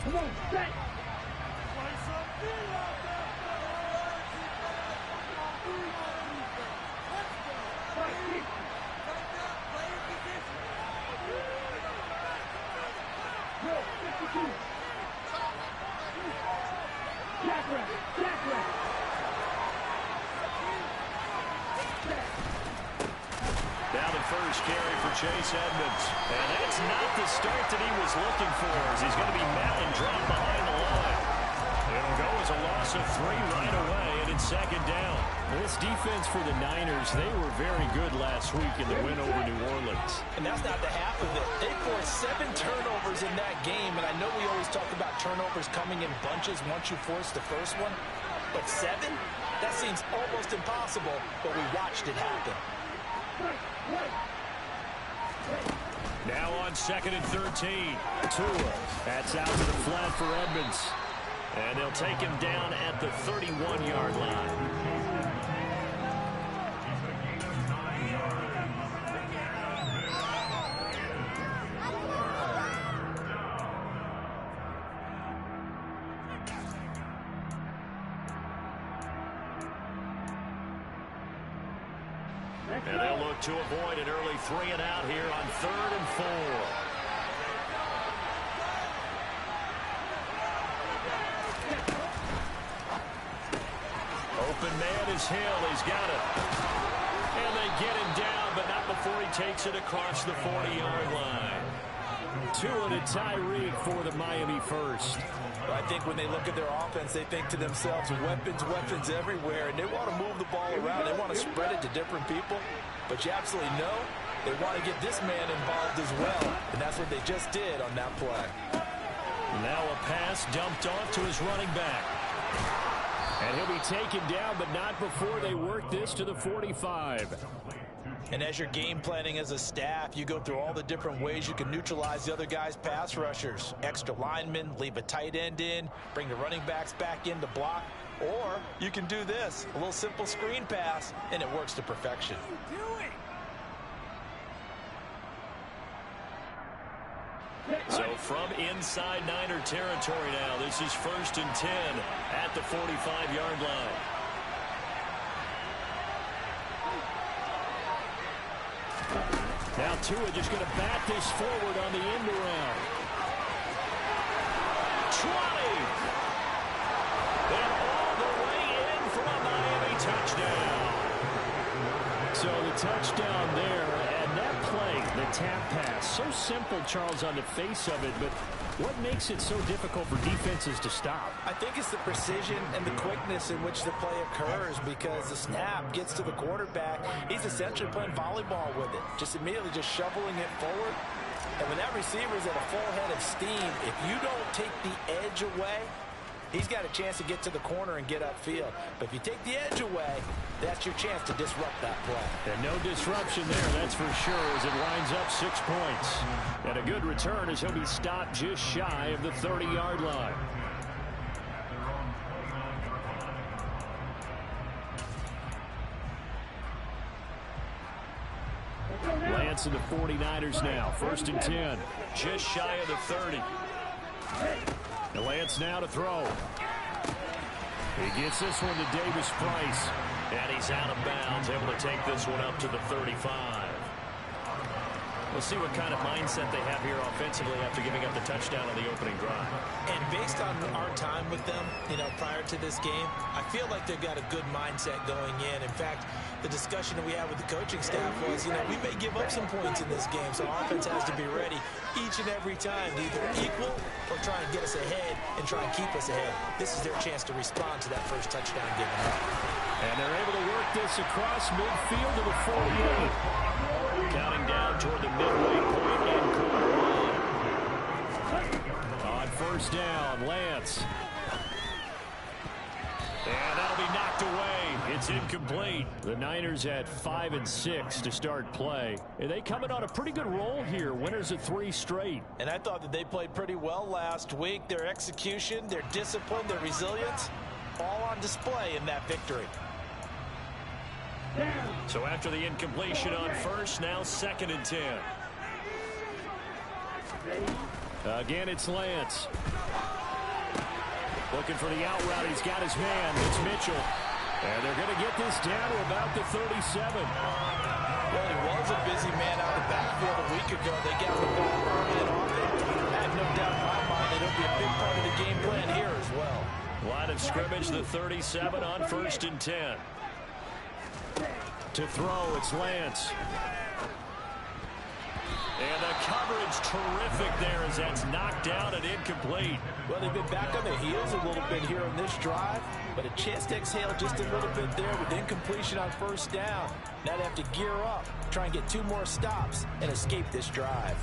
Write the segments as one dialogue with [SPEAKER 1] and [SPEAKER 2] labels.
[SPEAKER 1] Now the first carry for Chase Edmonds. And that's not the start that he was looking for, as he's going to be met and dropped behind the line. It'll go as a loss of 3 right away, and it's second down.
[SPEAKER 2] This defense for the Niners, they were very good last week in the win over New Orleans.
[SPEAKER 3] And that's not the half of it. They forced 7 turnovers in that game, and I know we always talk about turnovers coming in bunches once you force the first one, but 7? That seems almost impossible, but we watched it happen.
[SPEAKER 1] Now on 2nd and 13.
[SPEAKER 2] Tua. That's out to the flat for Edmonds.
[SPEAKER 1] And they'll take him down at the 31-yard line. And they'll look to avoid an early 3 and out here on 3rd and 4. Open man is Hill. He's got it. And they get him down, but not before he takes it across the 40-yard line.
[SPEAKER 2] Tua to Tyreek for the Miami first.
[SPEAKER 3] I think when they look at their offense, they think to themselves, weapons, weapons everywhere, and they want to move the ball around. They want to spread it to different people, but you absolutely know they want to get this man involved as well, and that's what they just did on that play.
[SPEAKER 1] Now a pass dumped off to his running back.
[SPEAKER 2] And he'll be taken down, but not before they work this to the 45.
[SPEAKER 3] And as you're game planning as a staff, you go through all the different ways you can neutralize the other guy's pass rushers. Extra linemen, leave a tight end in, bring the running backs back in to block. Or you can do this, a little simple screen pass, and it works to perfection.
[SPEAKER 1] So from inside Niner territory now, this is 1st and 10 at the 45-yard line.
[SPEAKER 2] Now Tua just going to bat this forward on the end around.
[SPEAKER 1] 20! And all the way in for a Miami touchdown.
[SPEAKER 2] So the touchdown there, and that play, the tap pass, so simple, Charles, on the face of it, but what makes it so difficult for defenses to stop?
[SPEAKER 3] I think it's the precision and the quickness in which the play occurs, because the snap gets to the quarterback. He's essentially playing volleyball with it, just immediately just shoveling it forward. And when that receiver's at a full head of steam, if you don't take the edge away, he's got a chance to get to the corner and get upfield. But if you take the edge away, that's your chance to disrupt that play.
[SPEAKER 2] And no disruption there, that's for sure, as it winds up 6 points. And a good return as he'll be stopped just shy of the 30-yard line. Lance and the 49ers now, 1st and 10.
[SPEAKER 1] Just shy of the 30.
[SPEAKER 2] And Lance now to throw. He gets this one to Davis Price.
[SPEAKER 1] And he's out of bounds, able to take this one up to the 35. We'll see what kind of mindset they have here offensively after giving up the touchdown on the opening drive.
[SPEAKER 3] And based on our time with them, prior to this game, I feel like they've got a good mindset going in. In fact, the discussion that we had with the coaching staff was, we may give up some points in this game, so offense has to be ready each and every time to either equal or try and get us ahead and try and keep us ahead. This is their chance to respond to that first touchdown given up.
[SPEAKER 2] And they're able to work this across midfield to the 48.
[SPEAKER 1] Counting down toward the midway point in quarter one.
[SPEAKER 2] On 1st down, Lance.
[SPEAKER 1] And that'll be knocked away. It's incomplete.
[SPEAKER 2] The Niners at 5 and 6 to start play. And they coming on a pretty good roll here. Winners of 3 straight.
[SPEAKER 3] And I thought that they played pretty well last week. Their execution, their discipline, their resilience, all on display in that victory.
[SPEAKER 1] So after the incompletion on 1st, now 2nd and 10.
[SPEAKER 2] Again, it's Lance. Looking for the out route. He's got his man. It's Mitchell. And they're going to get this down to about the 37.
[SPEAKER 3] Well, he was a busy man out of the backfield a week ago. They got the ball early and often. I have no doubt in my mind that it'll be a big part of the game plan here as well.
[SPEAKER 1] Line of scrimmage, the 37 on 1st and 10.
[SPEAKER 2] To throw, it's Lance.
[SPEAKER 1] And the coverage terrific there as that's knocked down and incomplete.
[SPEAKER 3] Well, they've been back on their heels a little bit here on this drive, but a chance to exhale just a little bit there with incompletion on 1st down. Now they have to gear up, try and get 2 more stops, and escape this drive.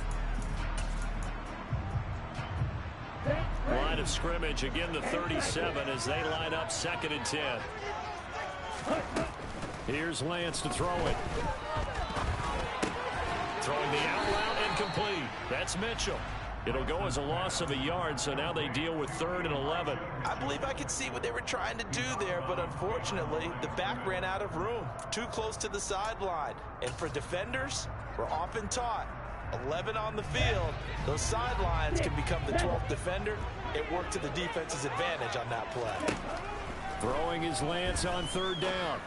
[SPEAKER 1] Line of scrimmage, again the 37 as they line up 2nd and 10.
[SPEAKER 2] Here's Lance to throw it.
[SPEAKER 1] Throwing the out route, incomplete. That's Mitchell. It'll go as a loss of a yard, so now they deal with 3rd and 11.
[SPEAKER 3] I believe I could see what they were trying to do there, but unfortunately, the back ran out of room. Too close to the sideline. And for defenders, we're often taught, 11 on the field, those sidelines can become the 12th defender. It worked to the defense's advantage on that play.
[SPEAKER 2] Throwing is Lance on 3rd down.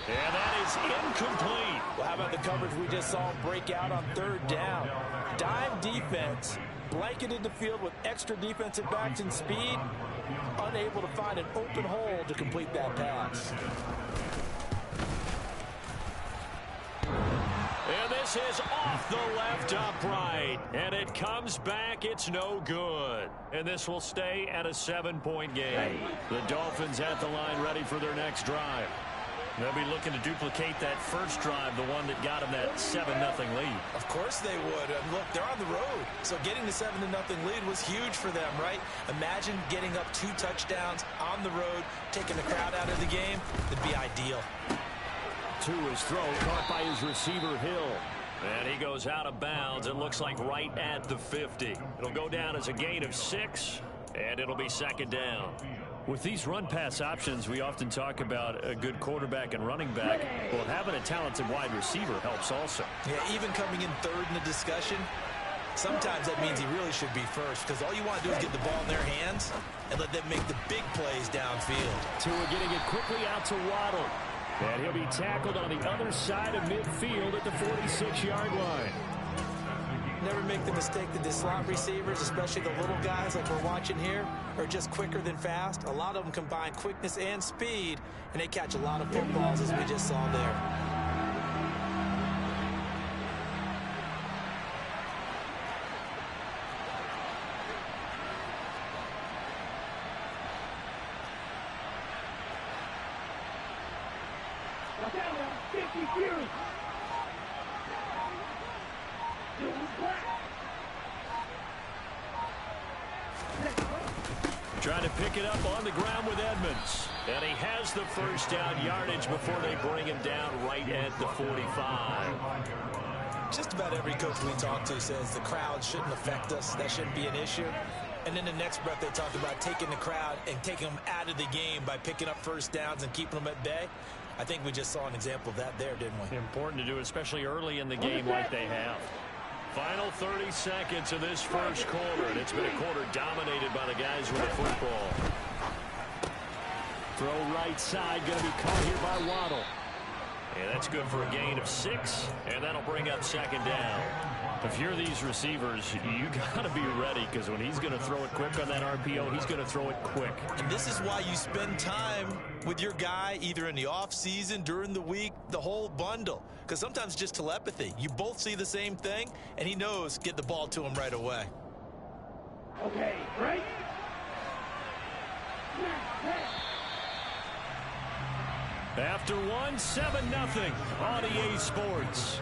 [SPEAKER 1] And that is incomplete.
[SPEAKER 3] Well, how about the coverage we just saw break out on 3rd down? Dime defense, blanketed the field with extra defensive backs and speed, unable to find an open hole to complete that pass.
[SPEAKER 1] And this is off the left upright. And it comes back. It's no good. And this will stay at a 7-point game. The Dolphins at the line ready for their next drive. They'll be looking to duplicate that first drive, the one that got them that 7-0 lead.
[SPEAKER 3] Of course they would. And look, they're on the road. So getting the 7-0 lead was huge for them, right? Imagine getting up 2 touchdowns on the road, taking the crowd out of the game. It'd be ideal.
[SPEAKER 2] To his throw, caught by his receiver, Hill.
[SPEAKER 1] And he goes out of bounds. It looks like right at the 50. It'll go down as a gain of 6, and it'll be 2nd down.
[SPEAKER 2] With these run-pass options, we often talk about a good quarterback and running back. Well, having a talented wide receiver helps also.
[SPEAKER 3] Yeah, even coming in 3rd in the discussion, sometimes that means he really should be first, because all you want to do is get the ball in their hands and let them make the big plays downfield.
[SPEAKER 2] Tua getting it quickly out to Waddle. And he'll be tackled on the other side of midfield at the 46-yard line.
[SPEAKER 3] Never make the mistake that the slot receivers, especially the little guys like we're watching here, are just quicker than fast. A lot of them combine quickness and speed, and they catch a lot of footballs, as we just saw there.
[SPEAKER 1] Trying to pick it up on the ground with Edmonds. And he has the first down yardage before they bring him down right at the 45.
[SPEAKER 3] Just about every coach we talk to says the crowd shouldn't affect us. That shouldn't be an issue. And then the next breath they talk about taking the crowd and taking them out of the game by picking up first downs and keeping them at bay. I think we just saw an example of that there, didn't we?
[SPEAKER 1] Important to do, especially early in the game like they have. Final 30 seconds of this first quarter, and it's been a quarter dominated by the guys with the football.
[SPEAKER 2] Throw right side, going to be caught here by Waddle.
[SPEAKER 1] And that's good for a gain of 6, and that'll bring up 2nd down.
[SPEAKER 2] If you're these receivers, you got to be ready, because when he's going to throw it quick on that RPO, he's going to throw it quick.
[SPEAKER 3] And this is why you spend time with your guy either in the offseason, during the week, the whole bundle. Because sometimes it's just telepathy. You both see the same thing, and he knows get the ball to him right away.
[SPEAKER 4] Okay, right?
[SPEAKER 1] After one, 7-0 on EA Sports.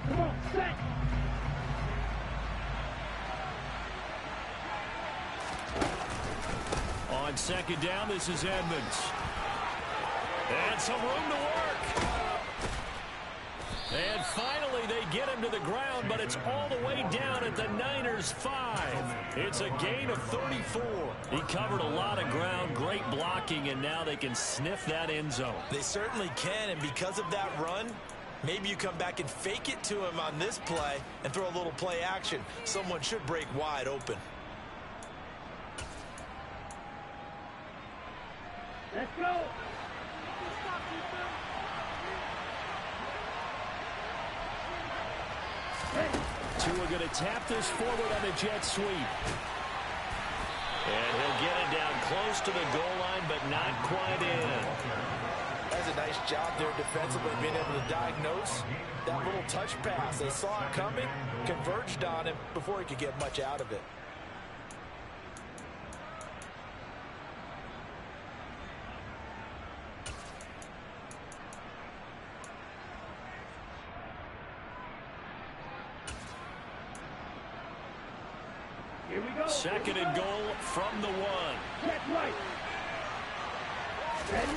[SPEAKER 4] Come on, set!
[SPEAKER 2] On On second down, this is Edmonds. And some room to work. And finally, they get him to the ground, but it's all the way down at the Niners' 5. It's a gain of 34. He covered a lot of ground, great blocking, and now they can sniff that end zone.
[SPEAKER 3] They certainly can, and because of that run, maybe you come back and fake it to him on this play and throw a little play action. Someone should break wide open.
[SPEAKER 4] Let's go.
[SPEAKER 2] Tua going to tap this forward on the jet sweep.
[SPEAKER 1] And he'll get it down close to the goal line, but not quite in.
[SPEAKER 3] That's a nice job there defensively, being able to diagnose that little touch pass. They saw it coming, converged on him before he could get much out of it.
[SPEAKER 4] Here we go.
[SPEAKER 2] Second and goal from the 1.
[SPEAKER 4] Get right. Ready?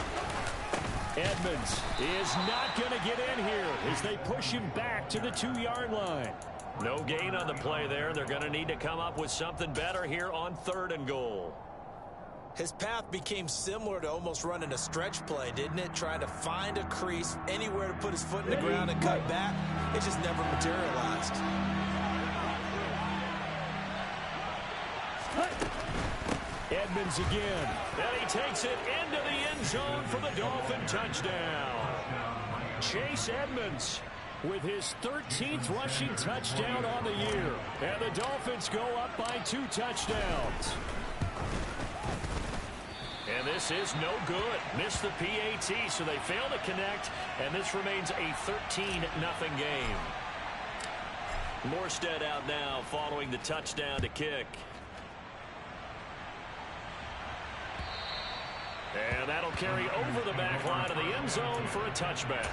[SPEAKER 2] Edmonds is not going to get in here as they push him back to the 2-yard line.
[SPEAKER 1] No gain on the play there. They're going to need to come up with something better here on 3rd and goal.
[SPEAKER 3] His path became similar to almost running a stretch play, didn't it? Trying to find a crease, anywhere to put his foot in the ground and cut back. It just never materialized.
[SPEAKER 2] Edmonds again.
[SPEAKER 1] And he takes it into the end zone for the Dolphin touchdown.
[SPEAKER 2] Chase Edmonds with his 13th rushing touchdown on the year. And the Dolphins go up by 2 touchdowns.
[SPEAKER 1] And this is no good. Missed the PAT, so they fail to connect, and this remains a 13-0 game. Morstead out now following the touchdown to kick. And that'll carry over the back line of the end zone for a touchback.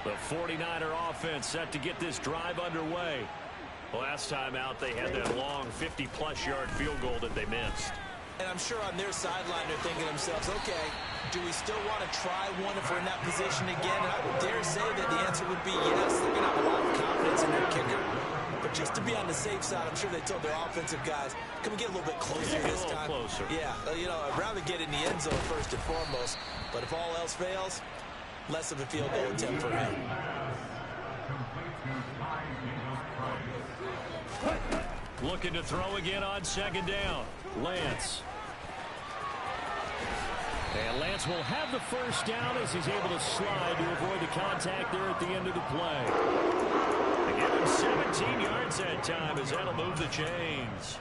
[SPEAKER 1] The 49er offense set to get this drive underway. Last time out, they had that long 50-plus yard field goal that they missed.
[SPEAKER 3] And I'm sure on their sideline they're thinking to themselves, okay, do we still want to try one if we're in that position again? And I would dare say that the answer would be yes. They're going to have a lot of confidence in their kicker. But just to be on the safe side, I'm sure they told their offensive guys, can we get a little bit closer this time?
[SPEAKER 1] Closer.
[SPEAKER 3] Yeah, you know, I'd rather get in the end zone first and foremost. But if all else fails, less of a field goal attempt for him.
[SPEAKER 2] Looking to throw again on second down. Lance. And Lance will have the first down as he's able to slide to avoid the contact there at the end of the play.
[SPEAKER 1] They give him 17 yards that time as that'll move the chains.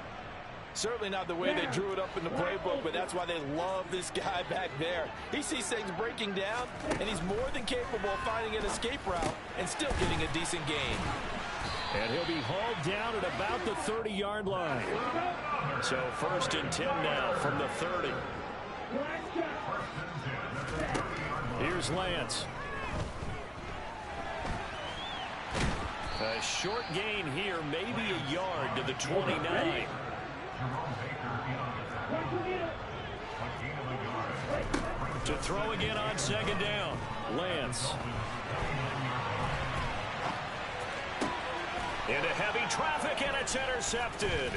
[SPEAKER 3] Certainly not the way they drew it up in the playbook, but that's why they love this guy back there. He sees things breaking down, and he's more than capable of finding an escape route and still getting a decent gain.
[SPEAKER 2] And he'll be hauled down at about the 30-yard line.
[SPEAKER 1] So 1st and 10 now from the 30.
[SPEAKER 2] Here's Lance.
[SPEAKER 1] A short gain here, maybe a yard to the 29.
[SPEAKER 2] To throw again on second down. Lance.
[SPEAKER 1] Into heavy traffic, and it's intercepted.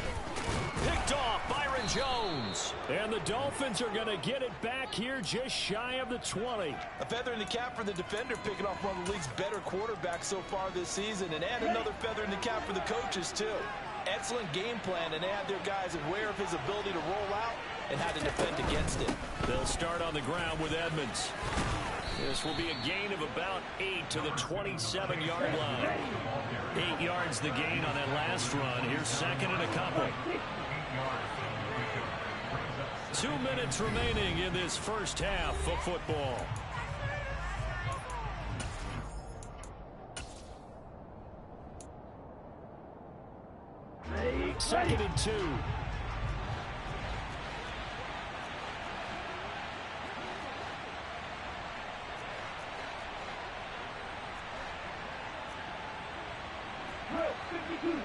[SPEAKER 1] Picked off Byron Jones.
[SPEAKER 2] And the Dolphins are going to get it back here just shy of the 20.
[SPEAKER 3] A feather in the cap for the defender, picking off one of the league's better quarterbacks so far this season, and add another feather in the cap for the coaches, too. Excellent game plan, and they had their guys aware of his ability to roll out and how to defend against it.
[SPEAKER 2] They'll start on the ground with Edmonds.
[SPEAKER 1] This will be a gain of about 8 to the 27-yard line.
[SPEAKER 2] 8 yards the gain on that last run. Here's second and a couple. 2 minutes remaining in this first half of football. Second and 2.
[SPEAKER 4] 52.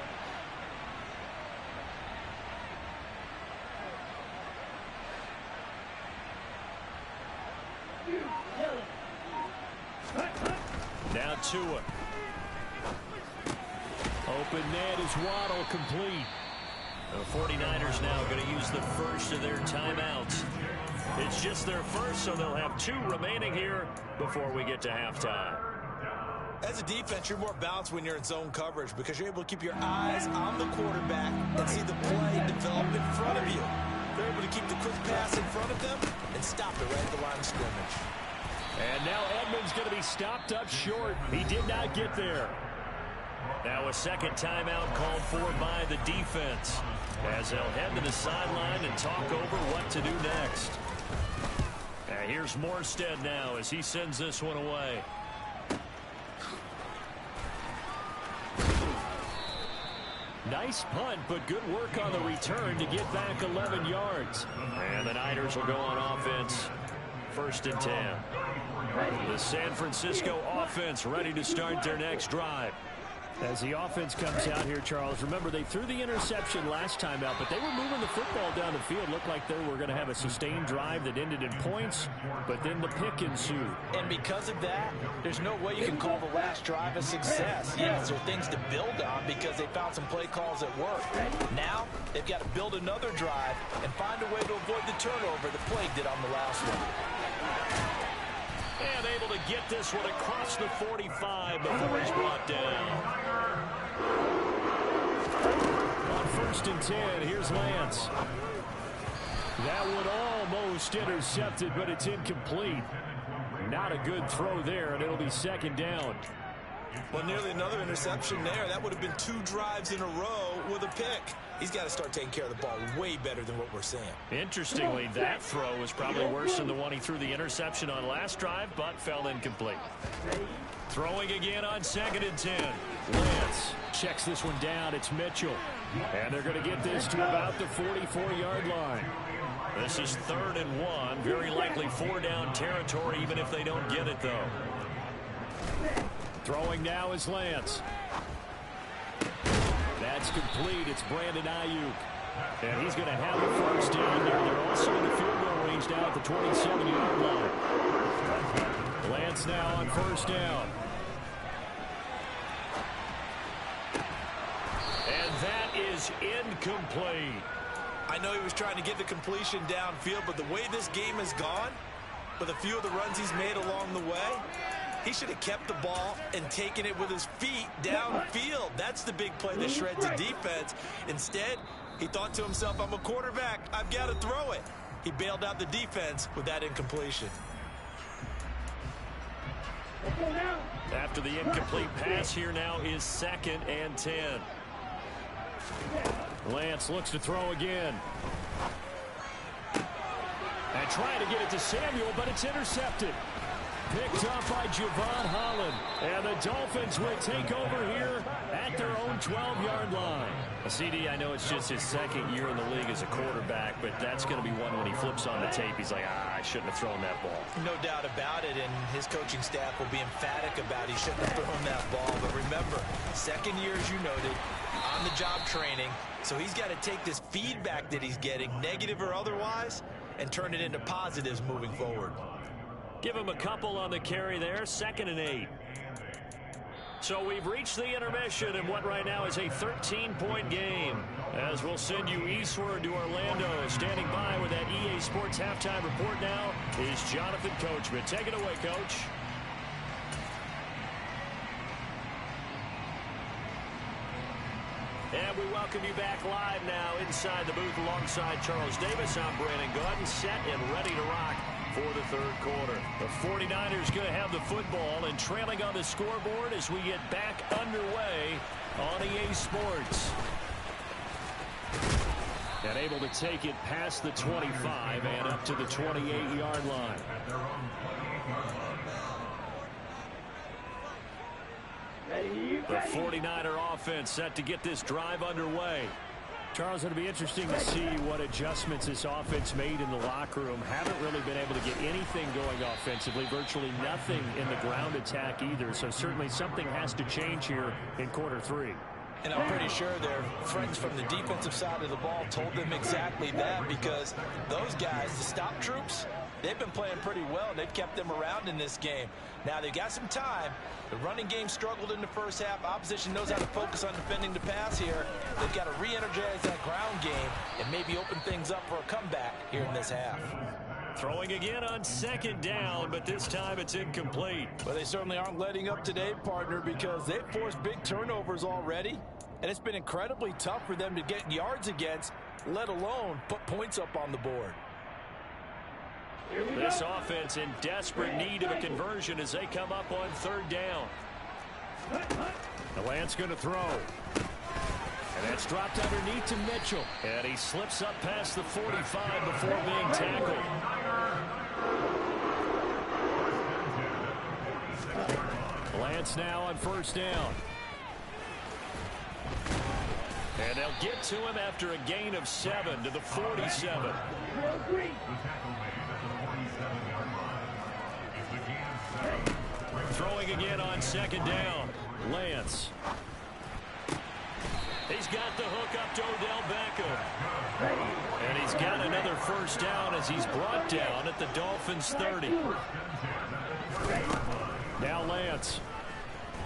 [SPEAKER 2] Now Tua. Open net is Waddle, complete. The 49ers now going to use the first of their timeouts. It's just their first, so they'll have 2 remaining here before we get to halftime.
[SPEAKER 3] As a defense, you're more balanced when you're in zone coverage because you're able to keep your eyes on the quarterback and see the play develop in front of you. They're able to keep the quick pass in front of them and stop it right at the line of scrimmage.
[SPEAKER 2] And now Edmonds going to be stopped up short. He did not get there. Now a second timeout called for by the defense as they'll head to the sideline and talk over what to do next. And here's Morstead now as he sends this one away. Nice punt, but good work on the return to get back 11 yards. And the Niners will go on offense. 1st and 10. The San Francisco offense ready to start their next drive. As the offense comes out here, Charles, remember they threw the interception last time out, but they were moving the football down the field. Looked like they were going to have a sustained drive that ended in points, but then the pick ensued.
[SPEAKER 3] And because of that, there's no way you can call the last drive a success. Yes, there are things to build on because they found some play calls that work. Now, they've got to build another drive and find a way to avoid the turnover the play did on the last one.
[SPEAKER 2] And able to get this one across the 45 before he's brought down. On 1st and 10, here's Lance. That one almost intercepted, but it's incomplete. Not a good throw there, and it'll be 2nd down.
[SPEAKER 3] Well, nearly another interception there. That would have been 2 drives in a row with a pick. He's got to start taking care of the ball way better than what we're seeing.
[SPEAKER 2] Interestingly, that throw was probably worse than the one he threw the interception on last drive, but fell incomplete. Throwing again on 2nd and 10. Lance checks this one down. It's Mitchell. And they're going to get this to about the 44-yard line. This is 3rd and 1. Very likely 4 down territory, even if they don't get it, though. Throwing now is Lance. That's complete. It's Brandon Ayuk. And he's going to have the first down there. They're also in the field goal range now at the 27-yard line. Lance now on 1st down. And that is incomplete.
[SPEAKER 3] I know he was trying to get the completion downfield, but the way this game has gone, with a few of the runs he's made along the way, he should have kept the ball and taken it with his feet downfield. That's the big play that shreds a defense. Instead, he thought to himself, I'm a quarterback. I've got to throw it. He bailed out the defense with that incompletion.
[SPEAKER 2] After the incomplete pass, here now is 2nd and 10. Lance looks to throw again. And trying to get it to Samuel, but it's intercepted. Picked up by Javon Holland. And the Dolphins will take over here at their own 12-yard line. CD, I know it's just his 2nd year in the league as a quarterback, but that's going to be one when he flips on the tape. He's like, I shouldn't have thrown that ball.
[SPEAKER 3] No doubt about it, and his coaching staff will be emphatic about he shouldn't have thrown that ball. But remember, 2nd year, as you noted, on-the-job training. So he's got to take this feedback that he's getting, negative or otherwise, and turn it into positives moving forward.
[SPEAKER 2] Give him a couple on the carry there. 2nd and 8. So we've reached the intermission in what right now is a 13-point game. As we'll send you eastward to Orlando. Standing by with that EA Sports halftime report now is Jonathan Coachman. Take it away, Coach. And we welcome you back live now inside the booth alongside Charles Davis. I'm Brandon Gaudin, set and ready to rock for the 3rd quarter. The 49ers going to have the football and trailing on the scoreboard as we get back underway on EA Sports. And able to take it past the 25 and up to the 28-yard line. The 49er offense set to get this drive underway. Charles, it'll be interesting to see what adjustments this offense made in the locker room. Haven't really been able to get anything going offensively, virtually nothing in the ground attack either. So certainly something has to change here in quarter 3.
[SPEAKER 3] And I'm pretty sure their friends from the defensive side of the ball told them exactly that, because those guys, the stop troops, they've been playing pretty well. They've kept them around in this game. Now, they've got some time. The running game struggled in the first half. Opposition knows how to focus on defending the pass here. They've got to re-energize that ground game and maybe open things up for a comeback here in this half.
[SPEAKER 2] Throwing again on second down, but this time it's incomplete.
[SPEAKER 3] Well, they certainly aren't letting up today, partner, because they've forced big turnovers already, and it's been incredibly tough for them to get yards against, let alone put points up on the board.
[SPEAKER 2] This offense in desperate need of a conversion as they come up on third down. The Lance going to throw. And that's dropped underneath to Mitchell. And he slips up past the 45 before being tackled. Lance now on first down. And they'll get to him after a gain of 7 to the 47. Throwing again on second down. Lance. He's got the hook up to Odell Beckham. And he's got another first down as he's brought down at the Dolphins' 30. Now Lance.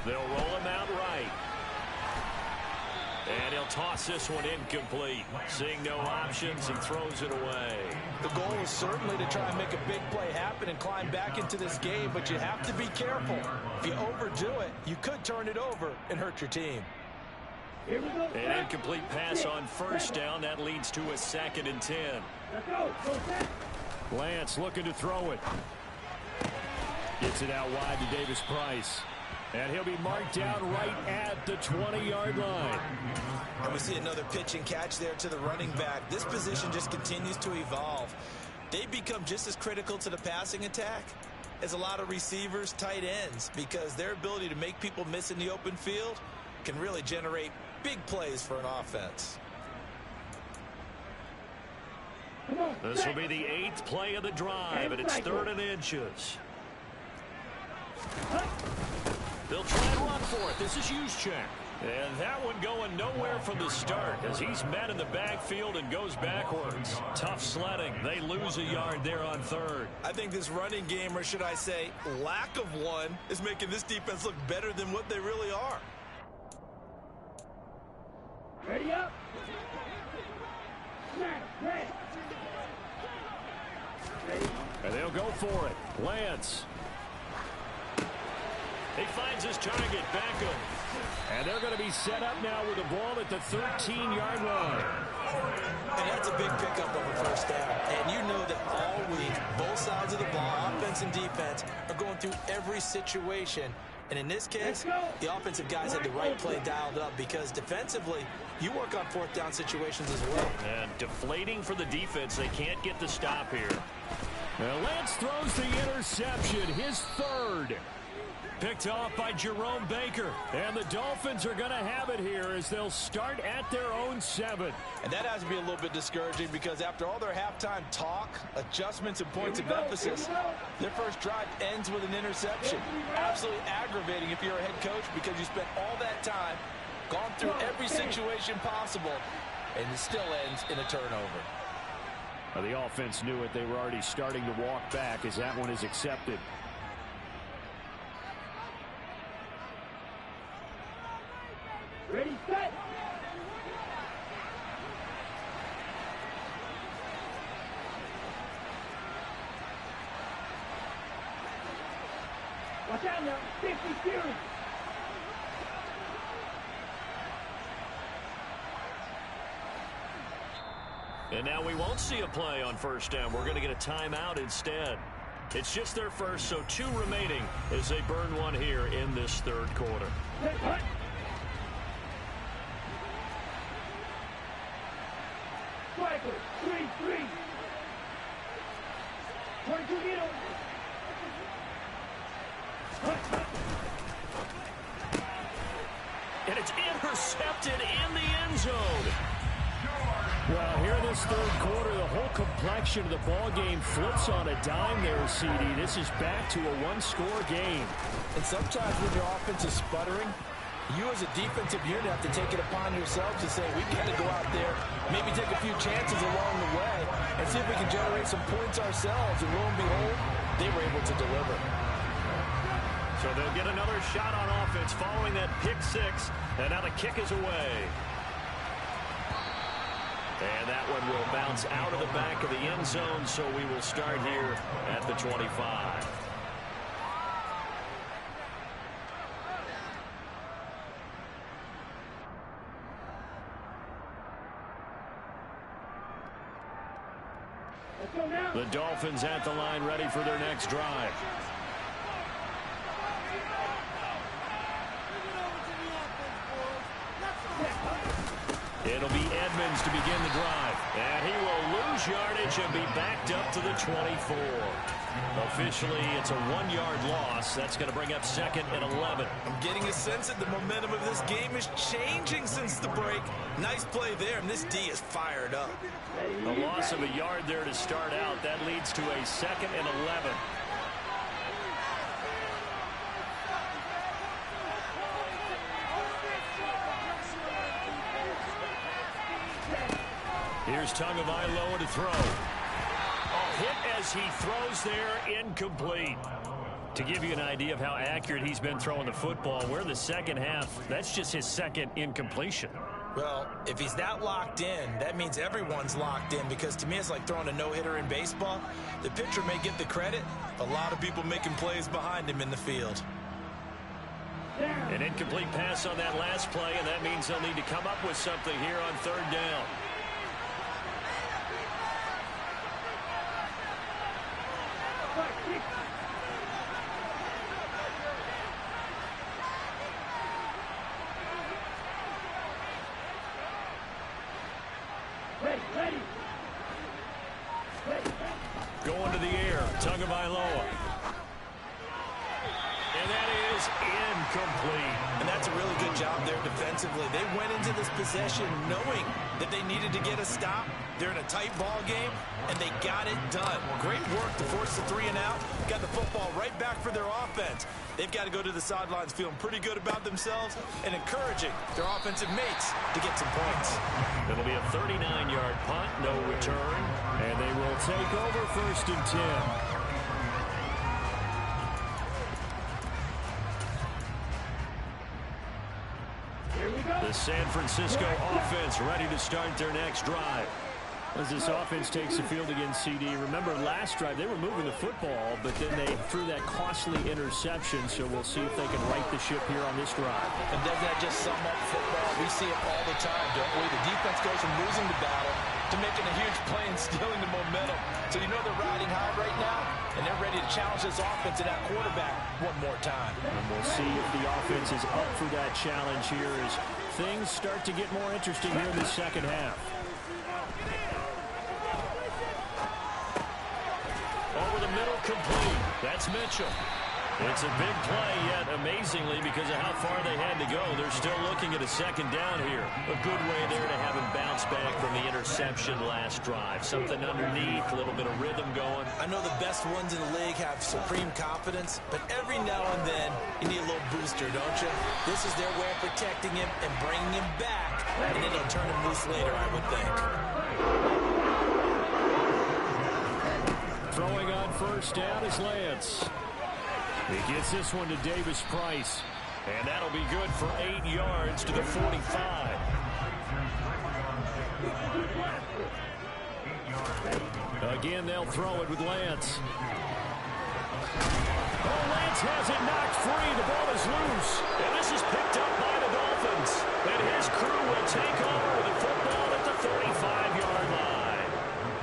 [SPEAKER 2] They'll roll him out right. And he'll toss this one incomplete. Seeing no options, he throws it away.
[SPEAKER 3] The goal is certainly to try and make a big play happen and climb back into this game, but you have to be careful. If you overdo it, you could turn it over and hurt your team.
[SPEAKER 2] An incomplete pass on first down. That leads to a 2nd and 10. Lance looking to throw it. Gets it out wide to Davis Price. And he'll be marked down right at the 20-yard line.
[SPEAKER 3] And we see another pitch and catch there to the running back. This position just continues to evolve. They become just as critical to the passing attack as a lot of receivers, tight ends, because their ability to make people miss in the open field can really generate big plays for an offense.
[SPEAKER 2] This will be the 8th play of the drive, and it's 3rd and inches. They'll try and run for it. This is Juszczyk. And that one going nowhere from the start as he's met in the backfield and goes backwards. Tough sledding. They lose a yard there on 3rd.
[SPEAKER 3] I think this running game, or should I say lack of one, is making this defense look better than what they really are.
[SPEAKER 4] Ready up. Ready.
[SPEAKER 2] And they'll go for it. Lance. He finds his target, Beckham. And they're going to be set up now with the ball at the 13-yard line.
[SPEAKER 3] And that's a big pickup of a first down. And you know that all week, both sides of the ball, offense and defense, are going through every situation. And in this case, the offensive guys had the right play dialed up, because defensively, you work on 4th down situations as well.
[SPEAKER 2] And deflating for the defense. They can't get the stop here. Now Lance throws the interception, his 3rd. Picked off by Jerome Baker. And the Dolphins are going to have it here as they'll start at their own 7.
[SPEAKER 3] And that has to be a little bit discouraging, because after all their halftime talk, adjustments, and points of emphasis, their first drive ends with an interception. Absolutely aggravating if you're a head coach, because you spent all that time, gone through every situation possible, and it still ends in a turnover.
[SPEAKER 2] Well, the offense knew it. They were already starting to walk back as that one is accepted.
[SPEAKER 4] Ready, set. Watch out now. 50 series.
[SPEAKER 2] And now we won't see a play on first down. We're going to get a timeout instead. It's just their first, so 2 remaining as they burn one here in this 3rd quarter.
[SPEAKER 4] Striker, 3-3. 22 needles.
[SPEAKER 2] And it's intercepted in the end zone. Well, here in this 3rd quarter, the whole complexion of the ball game flips on a dime there, CD. This is back to a 1-score game.
[SPEAKER 3] And sometimes when your offense is sputtering, You as a defensive unit have to take it upon yourselves to say, we've got to go out there, maybe take a few chances along the way, and see if we can generate some points ourselves. And lo and behold, they were able to deliver.
[SPEAKER 1] So they'll get another shot on offense following that pick six, and now the kick is away. And that one will bounce out of the back of the end zone, so we will start here at the 25. The Dolphins at the line, ready for their next drive. It'll be Edmonds to begin the drive. And he will lose yardage and be backed up to the 24. Officially, it's a 1-yard loss. That's going to bring up 2nd and 11.
[SPEAKER 3] I'm getting a sense that the momentum of this game is changing since the break. Nice play there, and this D is fired up.
[SPEAKER 1] A loss of a yard there to start out. That leads to a 2nd and 11. Here's Tagovailoa to throw. A hit as he throws there, incomplete. To give you an idea of how accurate he's been throwing the football, we're in the second half. That's just his 2nd incompletion.
[SPEAKER 3] Well, if he's that locked in, that means everyone's locked in, because to me it's like throwing a no-hitter in baseball. The pitcher may get the credit, a lot of people making plays behind him in the field.
[SPEAKER 1] An incomplete pass on that last play, and that means they'll need to come up with something here on 3rd down. Going to the air, Tagovailoa. And that is incomplete.
[SPEAKER 3] And that's a really good job there defensively. They went into this possession knowing that they needed to get a stop. They're in a tight ball game, and they got it done. Great work to force the 3 and out. Got the football right back for their offense. They've got to go to the sidelines feeling pretty good about themselves and encouraging their offensive mates to get some points.
[SPEAKER 1] It'll be a 39-yard punt, no return, and they will take over 1st and 10. The San Francisco offense ready to start their next drive. As this offense takes the field against CD, remember last drive they were moving the football, but then they threw that costly interception, so we'll see if they can right the ship here on this drive.
[SPEAKER 3] And doesn't that just sum up football? We see it all the time, don't we? The defense goes from losing the battle to making a huge play and stealing the momentum. So you know they're riding high right now, and they're ready to challenge this offense and that quarterback one more time.
[SPEAKER 1] And we'll see if the offense is up for that challenge here as things start to get more interesting here in the second half. Over the middle, complete. That's Mitchell. It's a big play, yet amazingly, because of how far they had to go, they're still looking at a 2nd down here. A good way there to have him bounce back from the interception last drive. Something underneath, a little bit of rhythm going.
[SPEAKER 3] I know the best ones in the league have supreme confidence, but every now and then you need a little booster, don't you? This is their way of protecting him and bringing him back, and then he'll turn him loose later, I would think.
[SPEAKER 1] Throwing on 1st down is Lance. He gets this one to Davis Price. And that'll be good for 8 yards to the 45. Again, they'll throw it with Lance. Oh, Lance has it knocked free. The ball is loose. And this is picked up by the Dolphins. And his crew will take over with the football at the 35-yard line.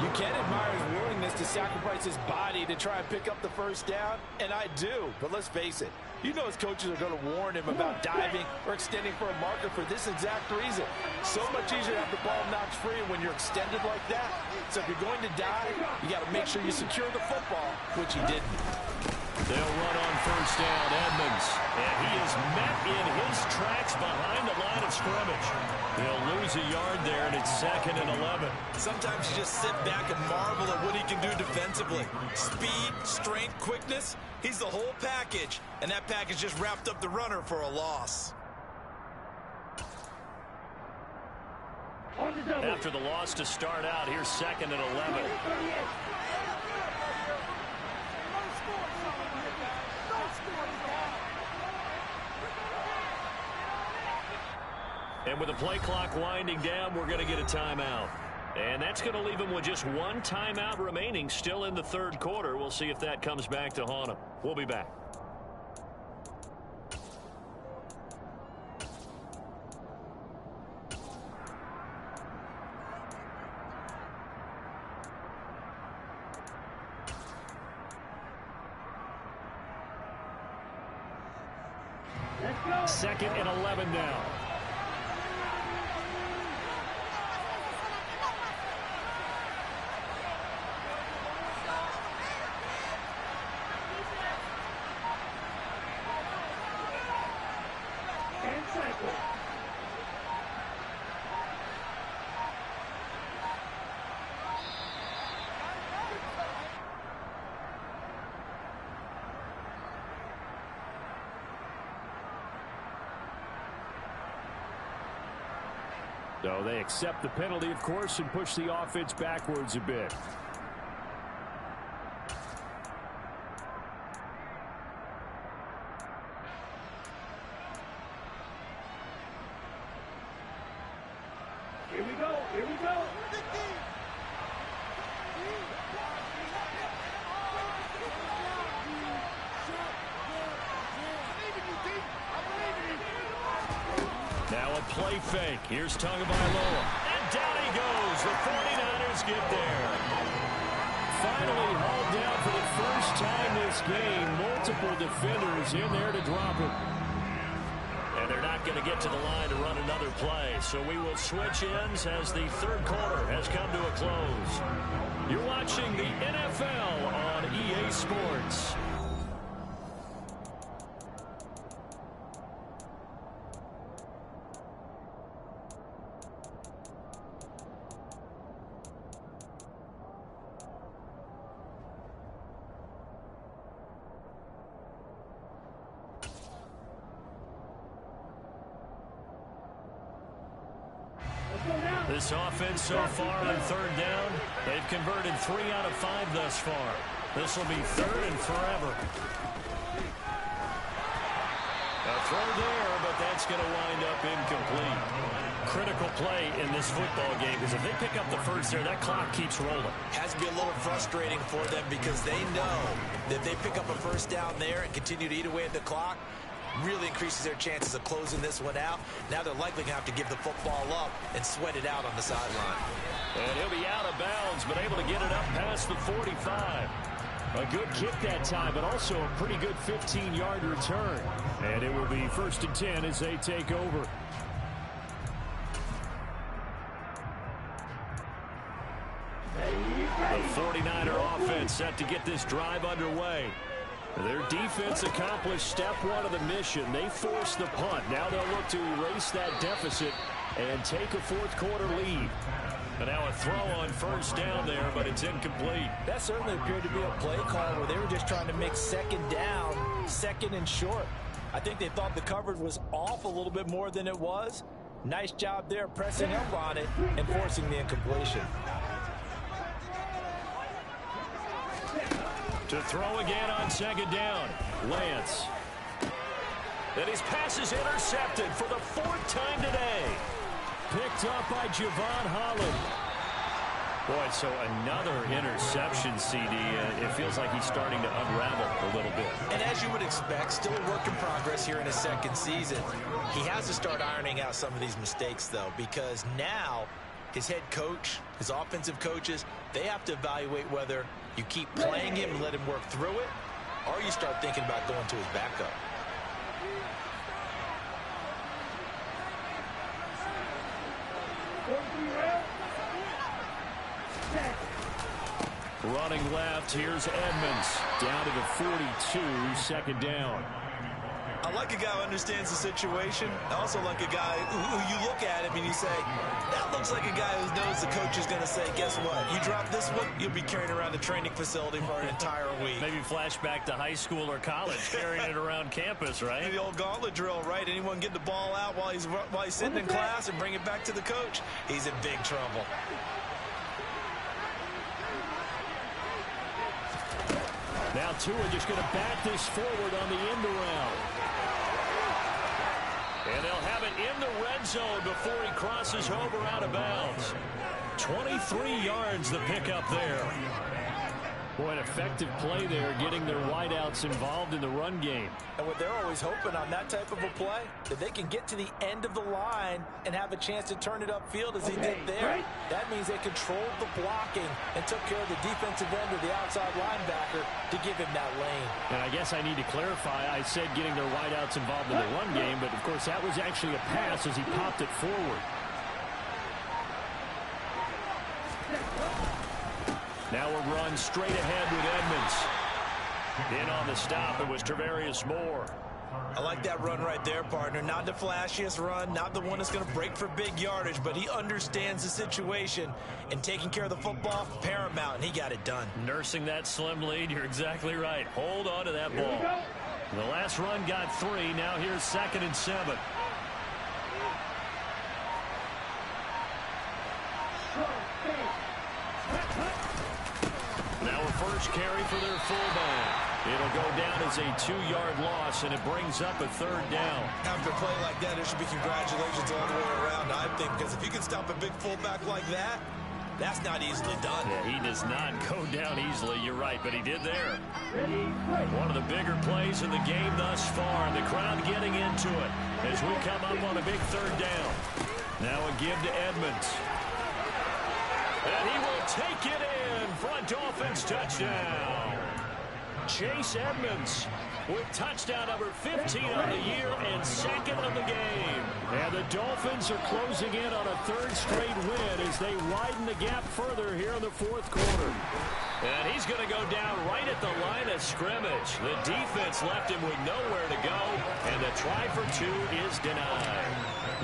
[SPEAKER 3] You can admire his willingness to sacrifice his body to try and pick up the 1st down, and I do. But let's face it, you know his coaches are going to warn him about diving or extending for a marker for this exact reason. So much easier to have the ball knocked free when you're extended like that. So if you're going to dive, you got to make sure you secure the football, which he didn't.
[SPEAKER 1] They'll run on 1st down, Edmonds. And he is met in his tracks behind the line of scrimmage. He'll lose a yard there, and it's 2nd and 11.
[SPEAKER 3] Sometimes you just sit back and marvel at what he can do defensively. Speed, strength, quickness, he's the whole package. And that package just wrapped up the runner for a loss.
[SPEAKER 1] After the loss to start out, here's 2nd and 11. And with the play clock winding down, we're going to get a timeout. And that's going to leave them with just one timeout remaining still in the third quarter. We'll see if that comes back to haunt them. We'll be back.
[SPEAKER 4] Let's go.
[SPEAKER 2] 2nd and 11 now.
[SPEAKER 4] And cycle.
[SPEAKER 2] So they accept the penalty, of course, and push the offense backwards a bit.
[SPEAKER 4] Here we go. Here we go.
[SPEAKER 2] Now a play fake. Here's Tagovailoa.
[SPEAKER 1] And down he goes. The 49ers get there.
[SPEAKER 2] Finally hauled down for the first time this game. Multiple defenders in there to drop him.
[SPEAKER 1] And they're not going to get to the line to run another play. So we will switch ends as the third quarter has come to a close.
[SPEAKER 2] You're watching the NFL on EA Sports.
[SPEAKER 1] This offense so far on third down, they've converted 3 out of 5 thus far. This will be 3rd and forever. A throw there, but that's going to wind up incomplete. Critical play in this football game, because if they pick up the first there, that clock keeps rolling.
[SPEAKER 3] Has to be a little frustrating for them because they know that if they pick up a first down there and continue to eat away at the clock, really increases their chances of closing this one out. Now they're likely going to have to give the football up and sweat it out on the sideline.
[SPEAKER 1] And he'll be out of bounds, but able to get it up past the 45.
[SPEAKER 2] A good kick that time, but also a pretty good 15-yard return. And it will be 1st and 10 as they take over.
[SPEAKER 1] The 49er offense set to get this drive underway. Their defense accomplished step 1 of the mission. They forced the punt. Now they'll look to erase that deficit and take a fourth quarter lead. And now a throw on first down there, but it's incomplete.
[SPEAKER 3] That certainly appeared to be a play call where they were just trying to make second down, 2nd and short. I think they thought the coverage was off a little bit more than it was. Nice job there pressing up on it and forcing the incompletion.
[SPEAKER 1] To throw again on second down, Lance. And his pass is intercepted for the 4th time today.
[SPEAKER 2] Picked up by Javon Holland.
[SPEAKER 1] Boy, so another interception, CD. It feels like he's starting to unravel a little bit.
[SPEAKER 3] And as you would expect, still a work in progress here in his 2nd season. He has to start ironing out some of these mistakes, though, because now his head coach, his offensive coaches, they have to evaluate whether you keep playing him and let him work through it, or you start thinking about going to his backup.
[SPEAKER 2] Running left, here's Edmonds. Down to the 42, 2nd down.
[SPEAKER 3] I like a guy who understands the situation. I also like a guy who you look at him and you say, that looks like a guy who knows the coach is going to say, guess what? You drop this one, you'll be carrying around the training facility for an entire week.
[SPEAKER 2] Maybe flashback to high school or college, carrying it around campus, right?
[SPEAKER 3] The old gauntlet drill, right? Anyone get the ball out while he's sitting in class and bring it back to the coach, he's in big trouble.
[SPEAKER 2] Now Tua just going to back this forward on the end around. And they'll have it in the red zone before he crosses over out of bounds. 23 yards the pickup there. Boy, an effective play there, getting their wideouts involved in the run game.
[SPEAKER 3] And what they're always hoping on that type of a play, that they can get to the end of the line and have a chance to turn it upfield as he did there. That means they controlled the blocking and took care of the defensive end or the outside linebacker to give him that lane.
[SPEAKER 2] And I guess I need to clarify, I said getting their wideouts involved in the run game, but of course that was actually a pass as he popped it forward. Now a run straight ahead with Edmonds. In on the stop, it was Tarvarius Moore.
[SPEAKER 3] I like that run right there, partner. Not the flashiest run, not the one that's going to break for big yardage, but he understands the situation, and taking care of the football, paramount, and he got it done.
[SPEAKER 2] Nursing that slim lead, you're exactly right. Hold on to that ball. The last run got 3. Now here's 2nd and 7. Now a first carry for their fullback. It'll go down as a 2-yard loss, and it brings up a 3rd down.
[SPEAKER 3] After a play like that, there should be congratulations all the way around, I think, because if you can stop a big fullback like that, that's not easily done.
[SPEAKER 2] Yeah, he does not go down easily, you're right, but he did there. One of the bigger plays in the game thus far, and the crowd getting into it as we come up on a big 3rd down. Now a give to Edmonds. And he will take it in for a Dolphins touchdown. Chase Edmonds with touchdown number 15 on the year and 2nd of the game. And the Dolphins are closing in on a 3rd straight win as they widen the gap further here in the 4th quarter. And he's going to go down right at the line of scrimmage. The defense left him with nowhere to go, and the try for 2 is denied.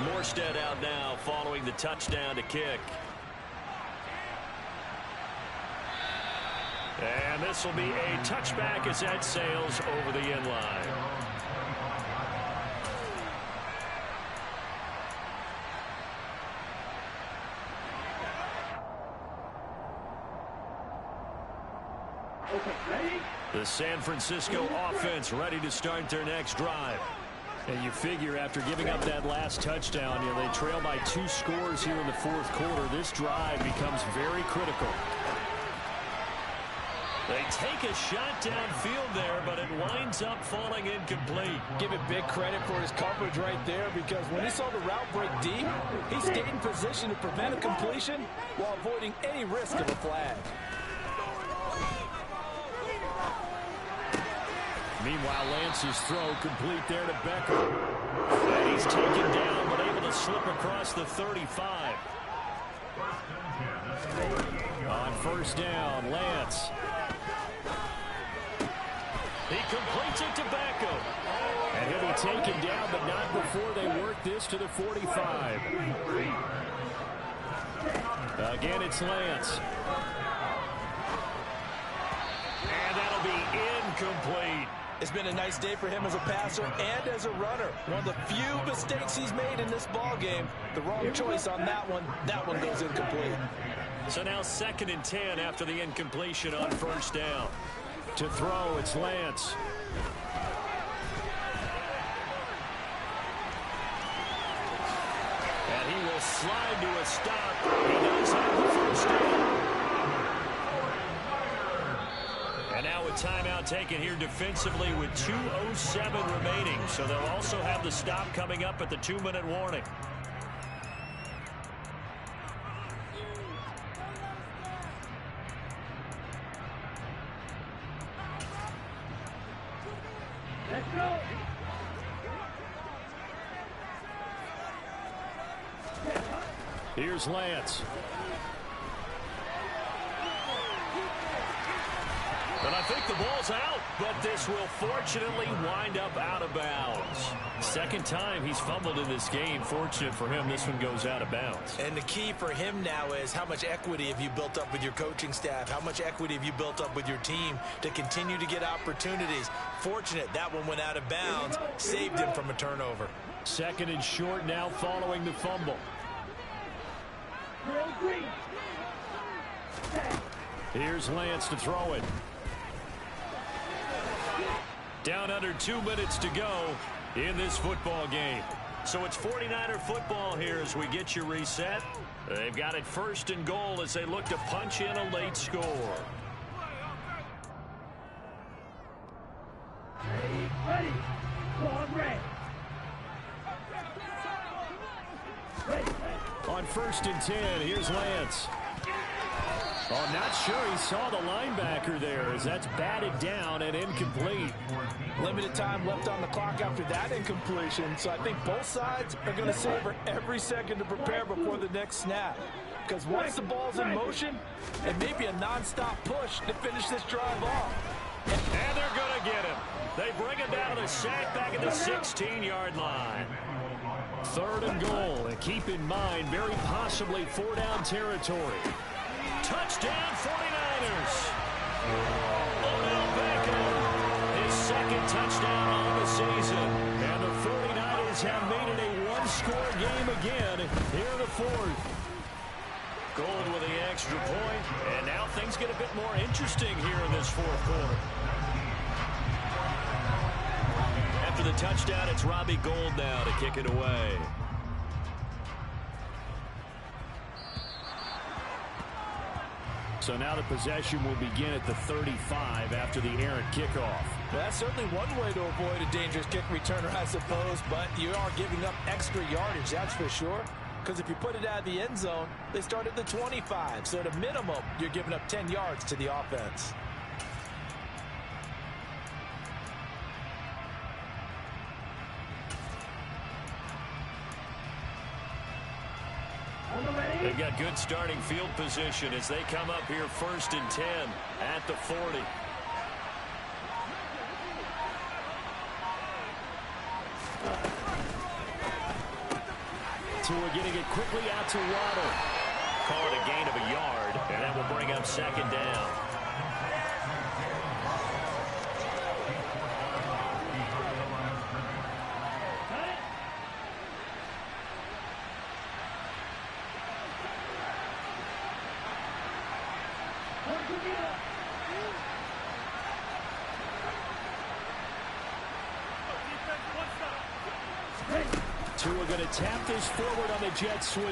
[SPEAKER 2] Morstead out now following the touchdown to kick. And this will be a touchback as that sails over the end line. The San Francisco offense ready to start their next drive. And you figure after giving up that last touchdown, they trail by 2 scores here in the 4th quarter. This drive becomes very critical. They take a shot downfield there, but it winds up falling incomplete.
[SPEAKER 3] Give it big credit for his coverage right there, because when he saw the route break deep, he stayed in position to prevent a completion while avoiding any risk of a flag.
[SPEAKER 2] Meanwhile, Lance's throw complete there to Beckham. And he's taken down, but able to slip across the 35. On 1st down, Lance. He completes it to Beckham. And he'll be taken down, but not before they work this to the 45. Again, it's Lance. And that'll be incomplete.
[SPEAKER 3] It's been a nice day for him as a passer and as a runner. One of the few mistakes he's made in this ball game. The wrong choice on that one. That one goes incomplete.
[SPEAKER 2] So now 2nd and 10 after the incompletion on 1st down. To throw, it's Lance. And he will slide to a stop. He does have the 1st down. And now a timeout taken here defensively with 2:07 remaining. So they'll also have the stop coming up at the 2-minute warning.
[SPEAKER 4] Let's go.
[SPEAKER 2] Here's Lance. But I think the ball's out, but this will fortunately wind up out of bounds. Second time he's fumbled in this game. Fortunate for him, this one goes out of bounds.
[SPEAKER 3] And the key for him now is how much equity have you built up with your coaching staff? How much equity have you built up with your team to continue to get opportunities? Fortunate that one went out of bounds, saved him from a turnover.
[SPEAKER 2] Second and short now following the fumble. Here's Lance to throw it. Down under 2 minutes to go in this football game. So it's 49er football here as we get your reset. They've got it first and goal as they look to punch in a late score.
[SPEAKER 4] Ready. Ball red.
[SPEAKER 2] On first and 10, here's Lance. Oh, not sure he saw the linebacker there as that's batted down and incomplete.
[SPEAKER 3] Limited time left on the clock after that incompletion, so I think both sides are going to savor every second to prepare before the next snap. Because once the ball's in motion, it may be a nonstop push to finish this drive off.
[SPEAKER 2] And they're going to get him. They bring him down to the sack back at the 16-yard line. Third and goal, and keep in mind, very possibly 4-down territory. Touchdown 49ers. Odell Beckham, his second touchdown on the season. And the 49ers have made it a one-score game again here in the fourth. Gold with the extra point, and now things get a bit more interesting here in this fourth quarter. After the touchdown, it's Robbie Gould now to kick it away. So now the possession will begin at the 35 after the errant kickoff.
[SPEAKER 3] Well, that's certainly one way to avoid a dangerous kick returner, I suppose, but you are giving up extra yardage, that's for sure. Because if you put it out of the end zone, they start at the 25. So at a minimum, you're giving up 10 yards to the offense.
[SPEAKER 2] They've got good starting field position as they come up here first and 10 at the 40. Tua getting it quickly out to Waddle. Call it a gain of a yard, and that will bring up second down. Tua going to tap this forward on the jet sweep.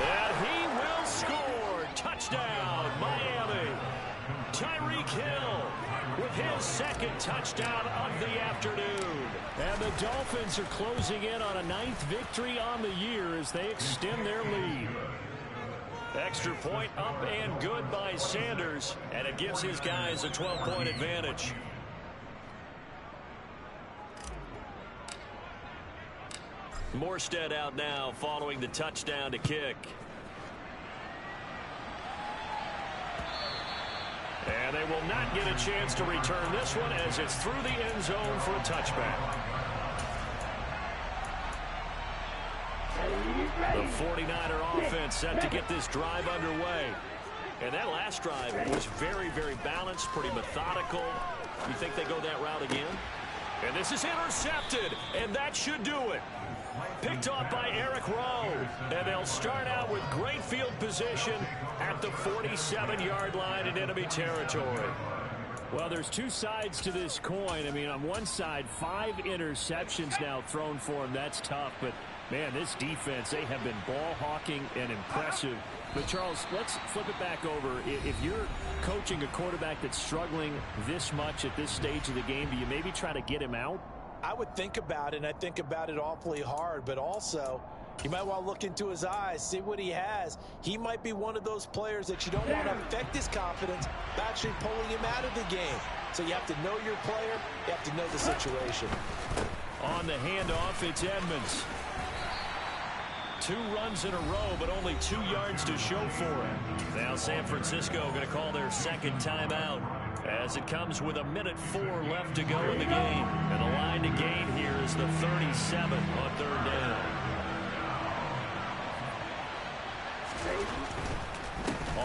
[SPEAKER 2] And he will score. Touchdown, Miami. Tyreek Hill with his second touchdown of the afternoon. And the Dolphins are closing in on a 9th victory on the year as they extend their lead. Extra point up and good by Sanders, and it gives his guys a 12-point advantage. Morstead out now following the touchdown to kick. And they will not get a chance to return this one as it's through the end zone for a touchback. The 49er offense set to get this drive underway. And that last drive was very, very balanced, pretty methodical. You think they go that route again? And this is intercepted, and that should do it. Picked off by Eric Rowe. And they'll start out with great field position at the 47-yard line in enemy territory. Well, there's two sides to this coin. I mean, on one side, 5 interceptions now thrown for him. That's tough, but man, this defense, they have been ball hawking and impressive. But, Charles, let's flip it back over. If you're coaching a quarterback that's struggling this much at this stage of the game, do you maybe try to get him out?
[SPEAKER 3] I would think about it, and I think about it awfully hard, but also you might want to look into his eyes, see what he has. He might be one of those players that you don't want to affect his confidence by actually pulling him out of the game. So you have to know your player. You have to know the situation.
[SPEAKER 2] On the handoff, it's Edmonds. 2 runs in a row, but only 2 yards to show for it. Now San Francisco going to call their second timeout as it comes with 1:04 left to go in the game. And the line to gain here is the 37 on 3rd down.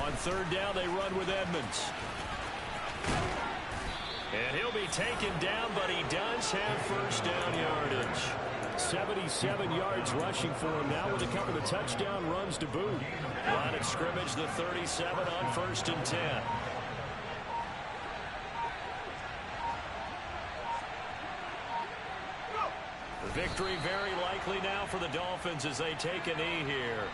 [SPEAKER 2] On 3rd down, they run with Edmonds. And he'll be taken down, but he does have first down yardage. 77 yards rushing for him now with a couple of touchdown runs to boot. Line of scrimmage, the 37 on 1st and 10. The victory very likely now for the Dolphins as they take a knee here.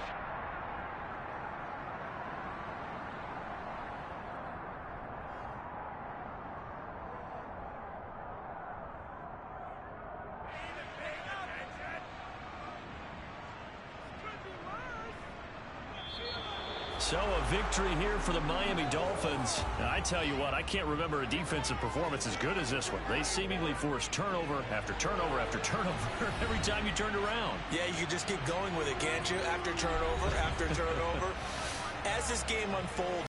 [SPEAKER 2] So a victory here for the Miami Dolphins. Now, I tell you what, I can't remember a defensive performance as good as this one. They seemingly forced turnover after turnover after turnover every time you turned around.
[SPEAKER 3] Yeah, you can just keep going with it, can't you? After turnover, after turnover. As this game unfolds,